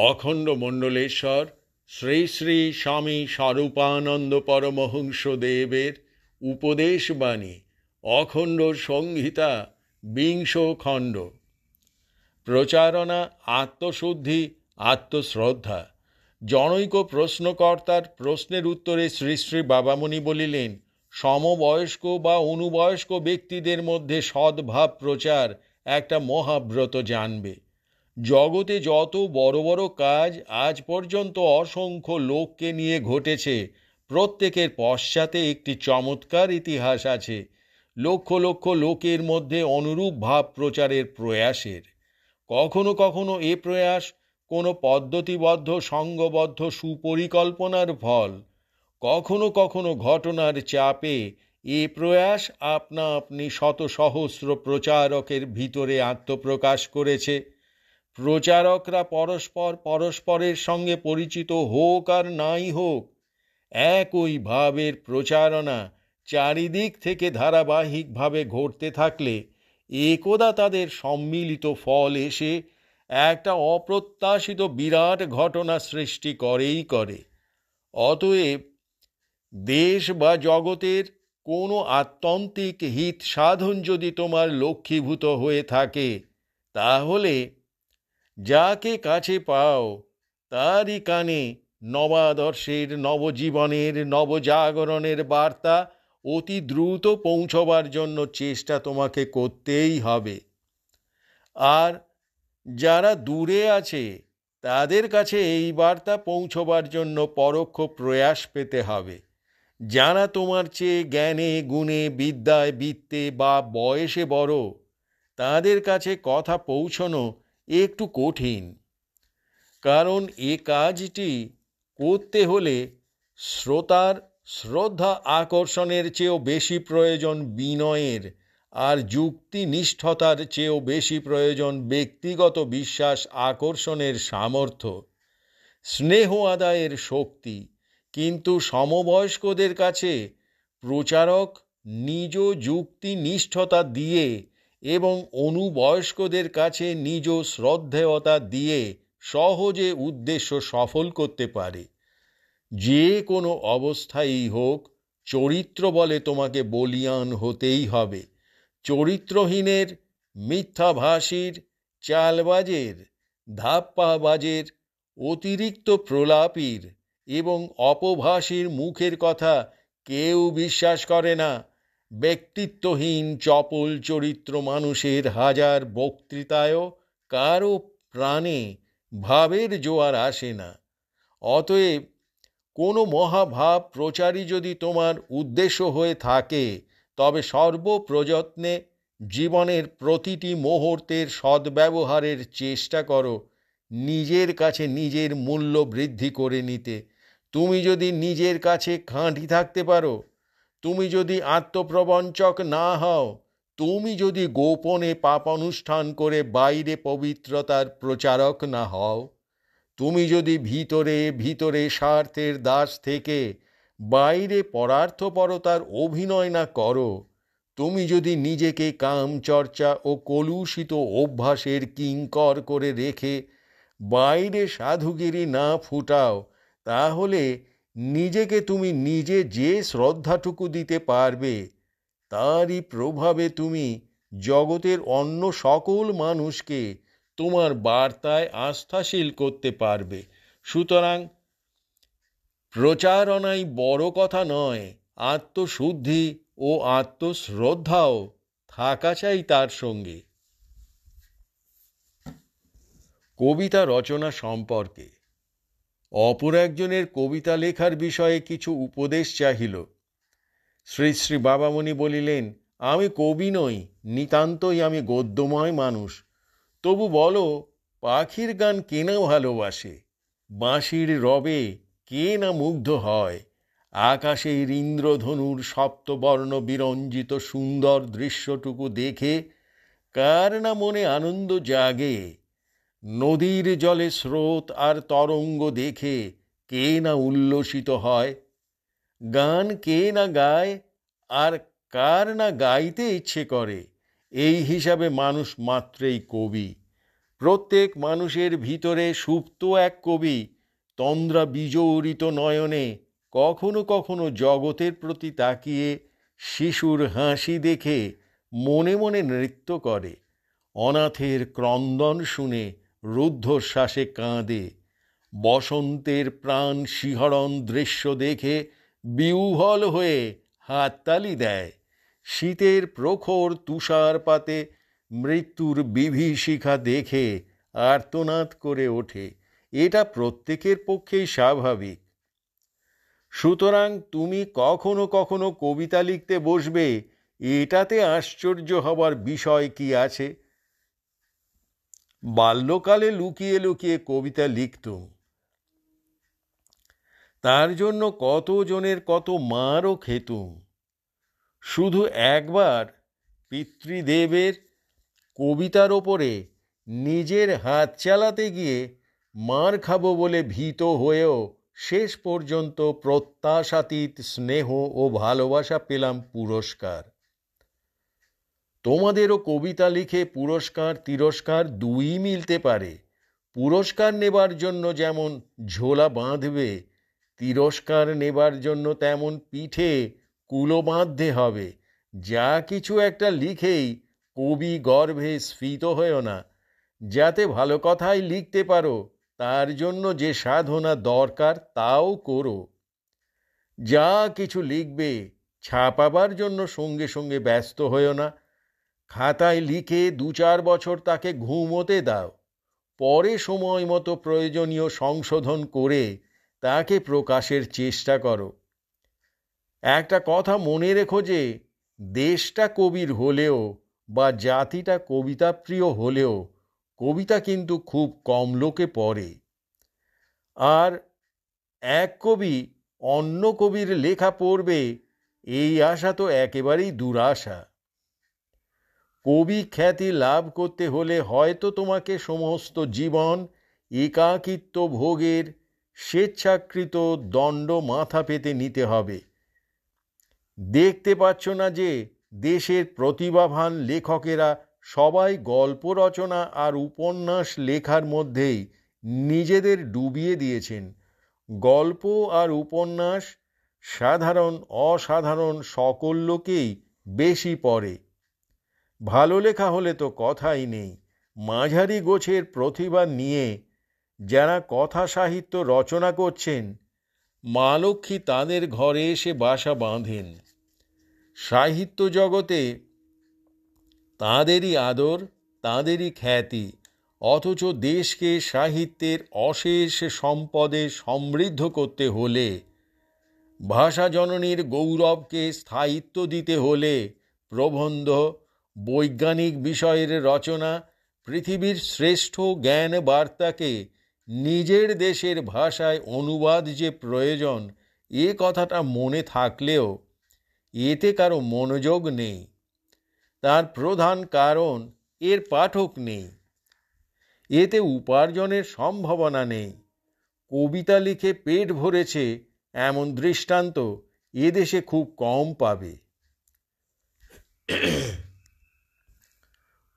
অখণ্ড মণ্ডলেশ্বর শ্রী শ্রী স্বামী স্বরূপানন্দ পরমহংস দেবের উপদেশবাণী অখণ্ড সংহিতা বিংশ খণ্ড। প্রচারণা, আত্মশুদ্ধি, আত্মশ্রদ্ধা। জনৈক প্রশ্নকর্তার প্রশ্নের উত্তরে শ্রী শ্রী বাবামণি বলিলেন, সমবয়স্ক বা অনুবয়স্ক ব্যক্তিদের মধ্যে সদ্ভাব প্রচার একটা মহাব্রত জানবে। জগতে যত বড় বড় কাজ আজ পর্যন্ত অসংখ্য লোককে নিয়ে ঘটেছে, প্রত্যেকের পশ্চাতে একটি চমৎকার ইতিহাস আছে, লক্ষ লক্ষ লোকের মধ্যে অনুরূপ ভাব প্রচারের প্রয়াসের। কখনো কখনো এ প্রয়াস কোনো পদ্ধতিবদ্ধ সঙ্গবদ্ধ সুপরিকল্পনার ফল, কখনো কখনো ঘটনার চাপে এ প্রয়াস আপনা আপনি শত সহস্র প্রচারকের ভিতরে আত্মপ্রকাশ করেছে। প্রচারকরা পরস্পরের সঙ্গে পরিচিত হোক আর নাই হোক, একই ভাবের প্রচারণা চারিদিক থেকে ধারাবাহিকভাবে ঘটতে থাকলে একদা তাদের সম্মিলিত ফল এসে একটা অপ্রত্যাশিত বিরাট ঘটনা সৃষ্টি করেই করে। অতএব দেশ বা জগতের কোনো আত্যন্তিক হিত সাধন যদি তোমার লক্ষ্যীভূত হয়ে থাকে, তাহলে যাকে কাছে পাও তারই কানে নবাদর্শের, নবজীবনের, নবজাগরণের বার্তা অতি দ্রুত পৌঁছবার জন্য চেষ্টা তোমাকে করতেই হবে। আর যারা দূরে আছে তাদের কাছে এই বার্তা পৌঁছবার জন্য পরোক্ষ প্রয়াস পেতে হবে। যারা তোমার চেয়ে জ্ঞানে, গুণে, বিদ্যায়, বিত্তে বা বয়সে বড়, তাদের কাছে কথা পৌঁছনো একটু কঠিন, কারণ এ কাজটি করতে হলে শ্রোতার শ্রদ্ধা আকর্ষণের চেয়েও বেশি প্রয়োজন বিনয়ের, আর যুক্তিনিষ্ঠতার চেয়েও বেশি প্রয়োজন ব্যক্তিগত বিশ্বাস আকর্ষণের সামর্থ্য, স্নেহ আদায়ের শক্তি। কিন্তু সমবয়স্কদের কাছে প্রচারক নিজ যুক্তিনিষ্ঠতা দিয়ে এবং অনুবয়স্কদের কাছে নিজ শ্রদ্ধেয়তা দিয়ে সহজে উদ্দেশ্য সফল করতে পারে। যে কোনো অবস্থায়ই হোক, চরিত্র বলে তোমাকে বলীয়ান হতেই হবে। চরিত্রহীনের, মিথ্যাভাষীর, চালবাজের, ধাপ্পাবাজের, অতিরিক্ত প্রলাপীর এবং অপভাষীর মুখের কথা কেউ বিশ্বাস করে না। ব্যক্তিত্বহীন চপল চরিত্র মানুষের হাজার বক্তৃতায়ও কারো প্রাণে ভাবের জোয়ার আসে না। অতএব কোনো মহাভাব প্রচারই যদি তোমার উদ্দেশ্য হয়ে থাকে, তবে সর্বপ্রযত্নে জীবনের প্রতিটি মুহূর্তের সদ্ব্যবহারের চেষ্টা করো নিজের কাছে নিজের মূল্য বৃদ্ধি করে নিতে। তুমি যদি নিজের কাছে খাঁটি থাকতে পারো, তুমি যদি আত্মপ্রবঞ্চক না হও, তুমি যদি গোপনে পাপানুষ্ঠান করে বাইরে পবিত্রতার প্রচারক না হও, তুমি যদি ভিতরে ভিতরে স্বার্থের দাস থেকে বাইরে পরার্থপরতার অভিনয় না করো, তুমি যদি নিজেকে কামচর্চা ও কলুষিত অভ্যাসের কিঙ্কর করে রেখে বাইরে সাধুগিরি না ফুটাও, তাহলে নিজেকে তুমি নিজে যে শ্রদ্ধাটুকু দিতে পারবে, তারই প্রভাবে তুমি জগতের অন্য সকল মানুষকে তোমার বার্তায় আস্থাশীল করতে পারবে। সুতরাং প্রচারণাই বড় কথা নয়, আত্মশুদ্ধি ও আত্মশ্রদ্ধাও থাকা চাই তার সঙ্গে। কবিতা রচনা সম্পর্কে অপর একজনের কবিতা লেখার বিষয়ে কিছু উপদেশ চাহিল। শ্রী শ্রী বাবামণি বলিলেন, আমি কবি নই, নিতান্তই আমি গদ্যময় মানুষ। তবু বলো, পাখির গান কে না ভালোবাসে, বাঁশির রবে কে না মুগ্ধ হয়, আকাশের ইন্দ্রধনুর সপ্তবর্ণ বিরঞ্জিত সুন্দর দৃশ্যটুকু দেখে কার না মনে আনন্দ জাগে, নদীর জলে স্রোত আর তরঙ্গ দেখে কে না উল্লসিত হয়, গান কে না গায় আর কার না গাইতে ইচ্ছে করে। এই হিসাবে মানুষ মাত্রেই কবি। প্রত্যেক মানুষের ভিতরে সুপ্ত এক কবি তন্দ্রা বিজড়িত নয়নে কখনো কখনো জগতের প্রতি তাকিয়ে শিশুর হাসি দেখে মনে মনে নৃত্য করে, অনাথের ক্রন্দন শুনে রুদ্ধশ্বাসে কাঁদে, বসন্তের প্রাণ শিহরণ দৃশ্য দেখে বিহ্বল হয়ে হাততালি দেয়, শীতের প্রখর তুষারপাতে মৃত্যুর বিভীষিকা দেখে আর্তনাদ করে ওঠে। এটা প্রত্যেকের পক্ষেই স্বাভাবিক। সুতরাং তুমি কখনো কখনো কবিতা লিখতে বসবে, এটাতে আশ্চর্য হবার বিষয় কি আছে? বাল্যকালে লুকিয়ে লুকিয়ে কবিতা লিখতুম, তার জন্য কতজনের কত মারও খেতুম। শুধু একবার পিতৃদেবের কবিতার ওপরে নিজের হাত চালাতে গিয়ে মার খাবো বলে ভীত হয়েও শেষ পর্যন্ত প্রত্যাশাতীত স্নেহ ও ভালোবাসা পেলাম পুরস্কার। তোমাদেরও কবিতা লিখে পুরস্কার তিরস্কার দুই মিলতে পারে। পুরস্কার নেবার জন্য যেমন ঝোলা বাঁধবে, তিরস্কার নেবার জন্য তেমন পিঠে কুলো বাঁধতে হবে। যা কিছু একটা লিখেই কবি গর্ভে স্ফীত হয়েও না। যাতে ভালো কথাই লিখতে পারো তার জন্য যে সাধনা দরকার তাও করো। যা কিছু লিখবে ছাপাবার জন্য সঙ্গে সঙ্গে ব্যস্ত হয়েও না। খাতায় লিখে 2-4 বছর তাকে ঘুমোতে দাও, পরে সময় মতো প্রয়োজনীয় সংশোধন করে তাকে প্রকাশের চেষ্টা করো। একটা কথা মনে রেখো যে দেশটা কবির হলেও বা জাতিটা কবিতাপ্রিয় হলেও কবিতা কিন্তু খুব কম লোকে পড়ে। আর এক কবি অন্য কবির লেখা পড়বে এই আশা তো একেবারেই দুরাশা। কবি খ্যাতি লাভ করতে হলে হয়তো তোমাকে সমস্ত জীবন একাকিত্ব ভোগের স্বেচ্ছাকৃত দণ্ড মাথা পেতে নিতে হবে। দেখতে পাচ্ছ না যে দেশের প্রতিভাবান লেখকেরা সবাই গল্প রচনা আর উপন্যাস লেখার মধ্যেই নিজেদের ডুবিয়ে দিয়েছেন। গল্প আর উপন্যাস সাধারণ অসাধারণ সকল লোকেই বেশি পড়ে। ভালো লেখা হলে তো কথাই নেই। মাঝারি গোছের প্রতিভা নিয়ে যারা কথা সাহিত্য রচনা করছেন, মা লক্ষ্মী তাদের ঘরে এসে বাসা বাঁধেন। সাহিত্য জগতে তাঁদেরই আদর, তাঁদেরই খ্যাতি। অথচ দেশকে সাহিত্যের অশেষ সম্পদে সমৃদ্ধ করতে হলে, ভাষা জননীর গৌরবকে স্থায়িত্ব দিতে হলে প্রবন্ধ, বৈজ্ঞানিক বিষয়ের রচনা, পৃথিবীর শ্রেষ্ঠ জ্ঞান বার্তাকে নিজের দেশের ভাষায় অনুবাদ যে প্রয়োজন, এ কথাটা মনে থাকলেও এতে কারো মনোযোগ নেই। তার প্রধান কারণ এর পাঠক নেই, এতে উপার্জনের সম্ভাবনা নেই। কবিতা লিখে পেট ভরেছে এমন দৃষ্টান্ত এদেশে খুব কম পাবে।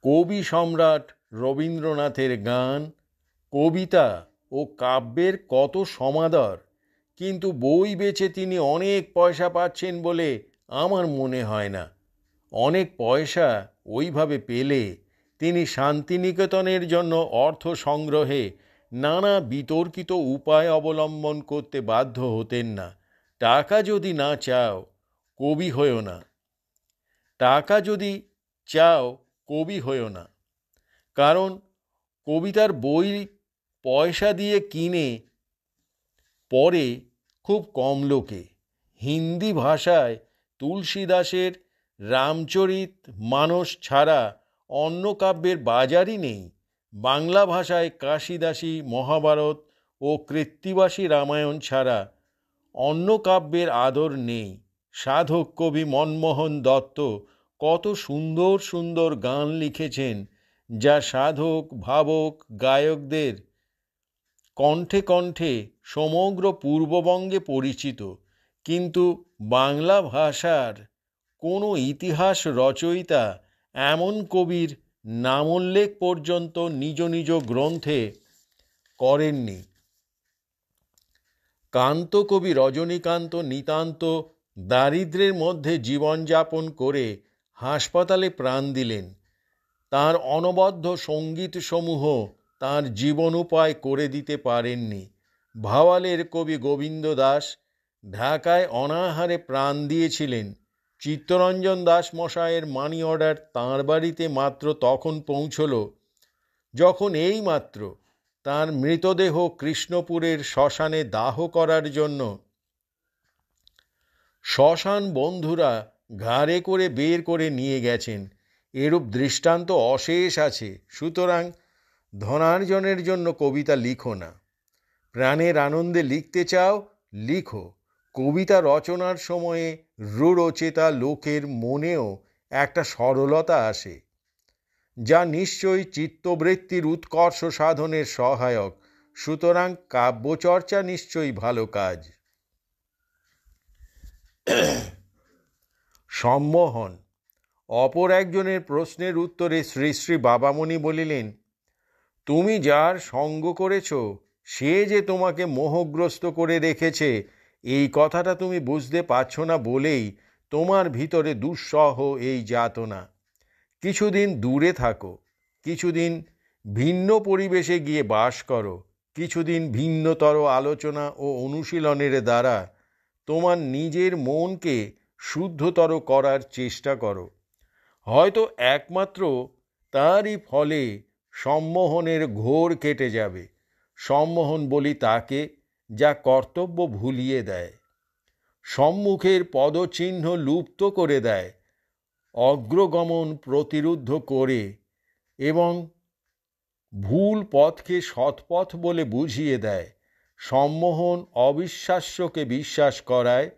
কবি সম্রাট রবীন্দ্রনাথের গান, কবিতা ও কাব্যের কত সমাদর, কিন্তু বই বেচে তিনি অনেক পয়সা পাচ্ছেন বলে আমার মনে হয় না। অনেক পয়সা ওইভাবে পেলে তিনি শান্তিনিকেতনের জন্য অর্থ সংগ্রহে নানা বিতর্কিত উপায় অবলম্বন করতে বাধ্য হতেন না। টাকা যদি না চাও কবি হয়েও না। টাকা যদি চাও কবি হয়েও না। কারণ কবিতার বই পয়সা দিয়ে কিনে পড়ে খুব কম লোকে। হিন্দি ভাষায় তুলসীদাসের রামচরিত মানস ছাড়া অন্য কাব্যের বাজারই নেই। বাংলা ভাষায় কাশিদাসী মহাভারত ও কৃত্তিবাসী রামায়ণ ছাড়া অন্য কাব্যের আদর নেই। সাধক কবি মনমোহন দত্ত কত সুন্দর সুন্দর গান লিখেছেন, যা সাধক ভাবক গায়কদের কণ্ঠে কণ্ঠে সমগ্র পূর্ববঙ্গে পরিচিত। কিন্তু বাংলা ভাষার কোনো ইতিহাস রচয়িতা এমন কবির নামোল্লেখ পর্যন্ত নিজ নিজ গ্রন্থে করেননি। কান্ত কবি রজনীকান্ত নিতান্ত দারিদ্র্যের মধ্যে জীবনযাপন করে হাসপাতালে প্রাণ দিলেন। তার অনবদ্য সঙ্গীতসমূহ তাঁর জীবনোপায় করে দিতে পারেননি। ভাওয়ালের কবি গোবিন্দ দাস ঢাকায় অনাহারে প্রাণ দিয়েছিলেন। চিত্তরঞ্জন দাস মশায়ের মানি অর্ডার তাঁর বাড়িতে মাত্র তখন পৌঁছল যখন এইমাত্র তাঁর মৃতদেহ কৃষ্ণপুরের শ্মশানে দাহ করার জন্য শ্মশান বন্ধুরা ঘাড়ে করে বের করে নিয়ে গেছেন। এরূপ দৃষ্টান্ত অশেষ আছে। সুতরাং ধনার্জনের জন্য কবিতা লিখো না। প্রাণের আনন্দে লিখতে চাও, লিখো। কবিতা রচনার সময়ে রূঢ়চেতা লোকের মনেও একটা সরলতা আসে, যা নিশ্চয়ই চিত্তবৃত্তির উৎকর্ষ সাধনের সহায়ক। সুতরাং কাব্যচর্চা নিশ্চয়ই ভালো কাজ। সম্মোহন। অপর একজনের প্রশ্নের উত্তরে শ্রী শ্রী বাবামণি বলিলেন, তুমি যার সঙ্গ করেছ সে যে তোমাকে মোহগ্রস্ত করে রেখেছে, এই কথাটা তুমি বুঝতে পারছ না বলেই তোমার ভিতরে দুঃসহ এই যাতনা। কিছুদিন দূরে থাকো, কিছুদিন ভিন্ন পরিবেশে গিয়ে বাস করো, কিছুদিন ভিন্নতর আলোচনা ও অনুশীলনের দ্বারা তোমার নিজের মনকে শুদ্ধতর করার চেষ্টা করো। হয়তো একমাত্র তারই ফলে সম্মোহনের ঘোর কেটে যাবে। সম্মোহন বলি তাকে যা কর্তব্য ভুলিয়ে দেয়, সম্মুখের পদচিহ্ন লুপ্ত করে দেয়, অগ্রগমন প্রতিরুদ্ধ করে এবং ভুল পথকে সৎপথ বলে বুঝিয়ে দেয়। সম্মোহন অবিশ্বাস্যকে বিশ্বাস করায়,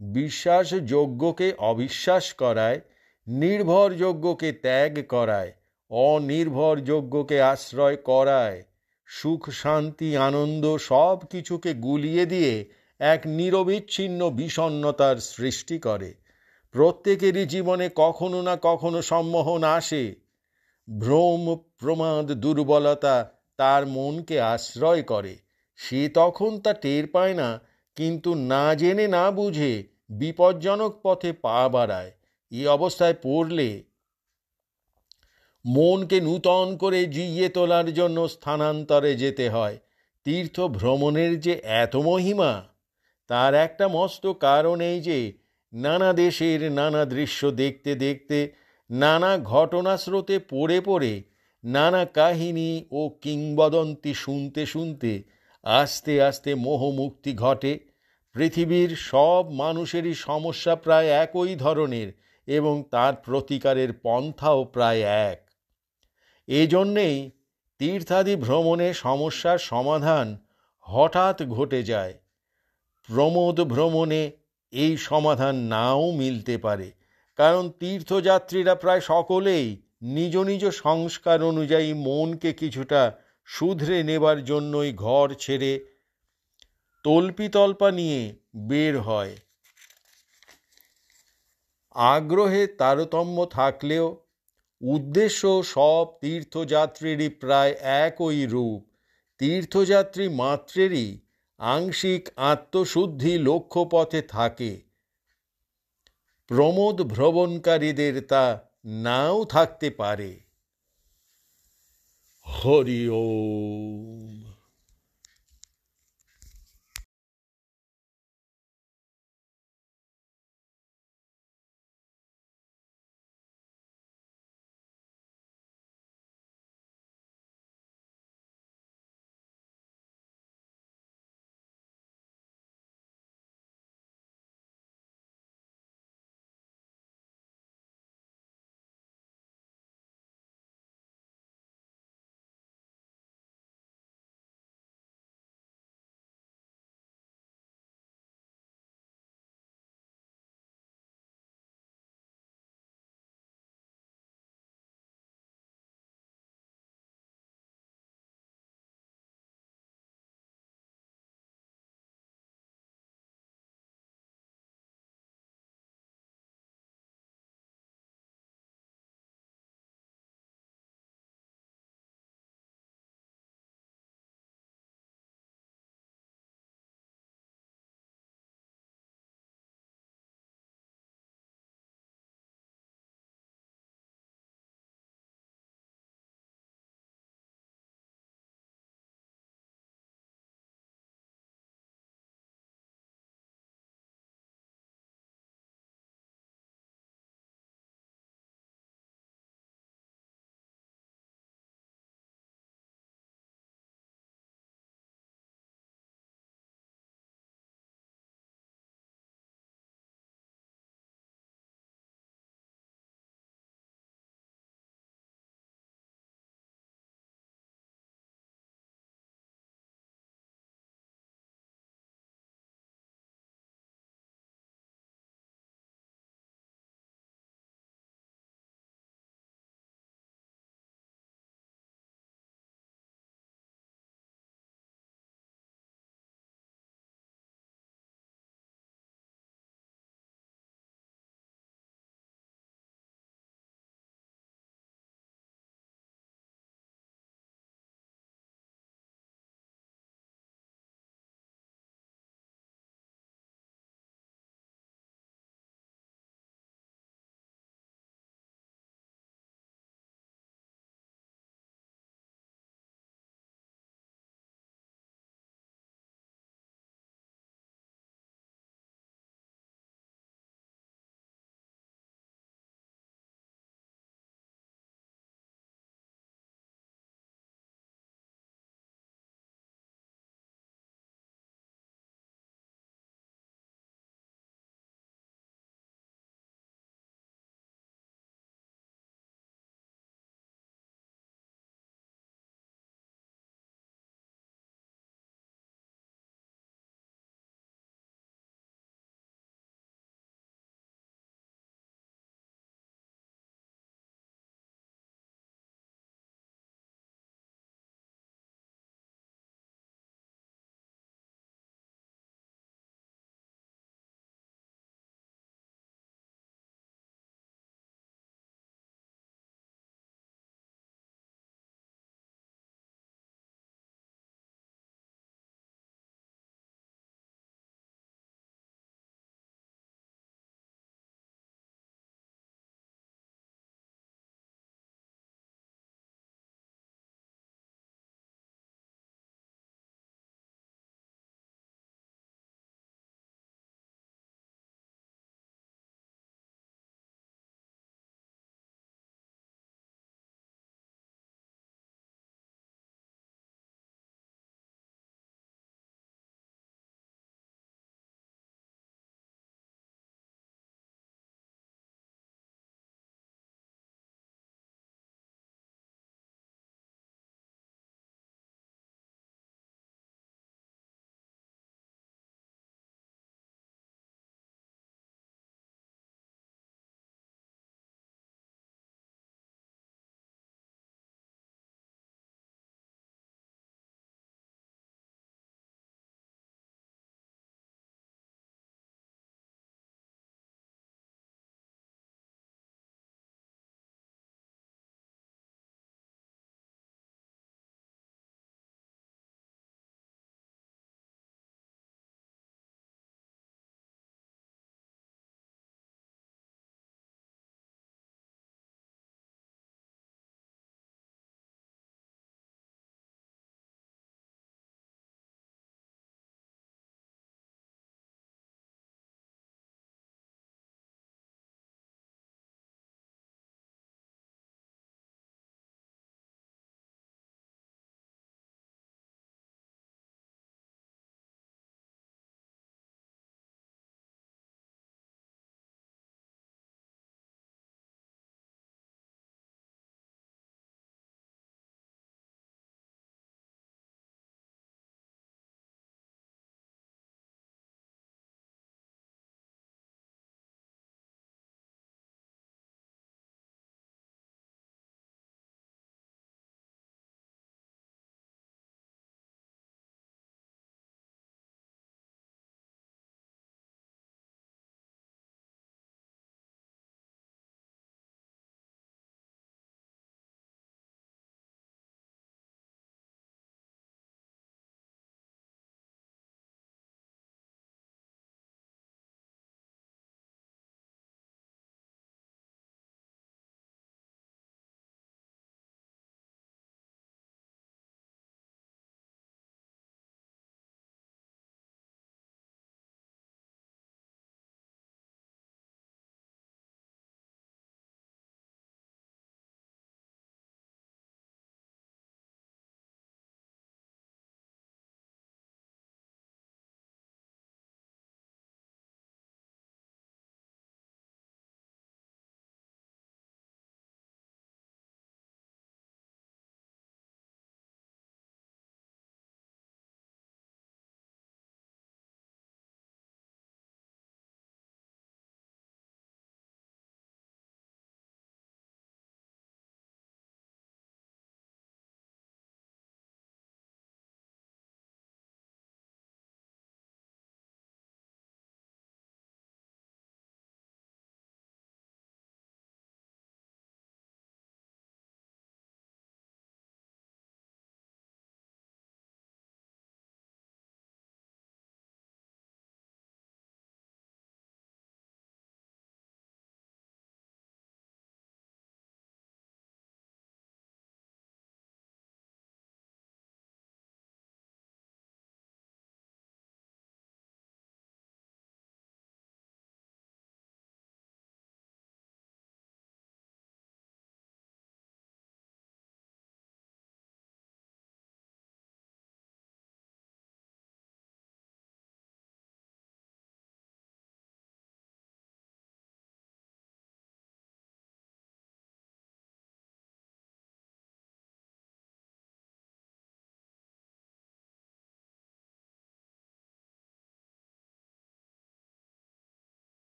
বিশ্বাসযোগ্যকে অবিশ্বাস করায়, নির্ভরযোগ্যকে ত্যাগ করায়, অনির্ভরযোগ্যকে আশ্রয় করায়, সুখ শান্তি আনন্দ সব কিছুকে গুলিয়ে দিয়ে এক নিরবিচ্ছিন্ন বিষণ্ণতার সৃষ্টি করে। প্রত্যেকেরই জীবনে কখনো না কখনো সম্মোহন আসে। ভ্রম প্রমাদ দুর্বলতা তার মনকে আশ্রয় করে। সে তখন তা টের পায় না, কিন্তু না জেনে না বুঝে বিপজ্জনক পথে পা বাড়ায়। এই অবস্থায় পড়লে মনকে নূতন করে জিইয়ে তোলার জন্য স্থানান্তরে যেতে হয়। তীর্থ ভ্রমণের যে এত মহিমা, তার একটা মস্ত কারণ এই যে নানা দেশের নানা দৃশ্য দেখতে দেখতে, নানা ঘটনা স্রোতে পড়ে পড়ে, নানা কাহিনী ও কিংবদন্তি শুনতে শুনতে আস্তে আস্তে মোহমুক্তি ঘটে। পৃথিবীর সব মানুষেরই সমস্যা প্রায় একই ধরনের এবং তার প্রতিকারের পন্থাও প্রায় এক। এজন্যেই তীর্থাদি ভ্রমণে সমস্যার সমাধান হঠাৎ ঘটে যায়। প্রমোদ ভ্রমণে এই সমাধান নাও মিলতে পারে, কারণ তীর্থযাত্রীরা প্রায় সকলেই নিজ নিজ সংস্কার অনুযায়ী মনকে কিছুটা শুধরে নেবার জন্যই ঘর ছেড়ে তল্পিতল্পা নিয়ে বের হয়। আগ্রহে তারতম্য থাকলেও উদ্দেশ্য সব তীর্থযাত্রীরই প্রায় একই রূপ। তীর্থযাত্রী মাত্রেরই আংশিক আত্মশুদ্ধি লক্ষ্যপথে থাকে। প্রমোদ ভ্রমণকারীদের তা নাও থাকতে পারে। হরি ওম।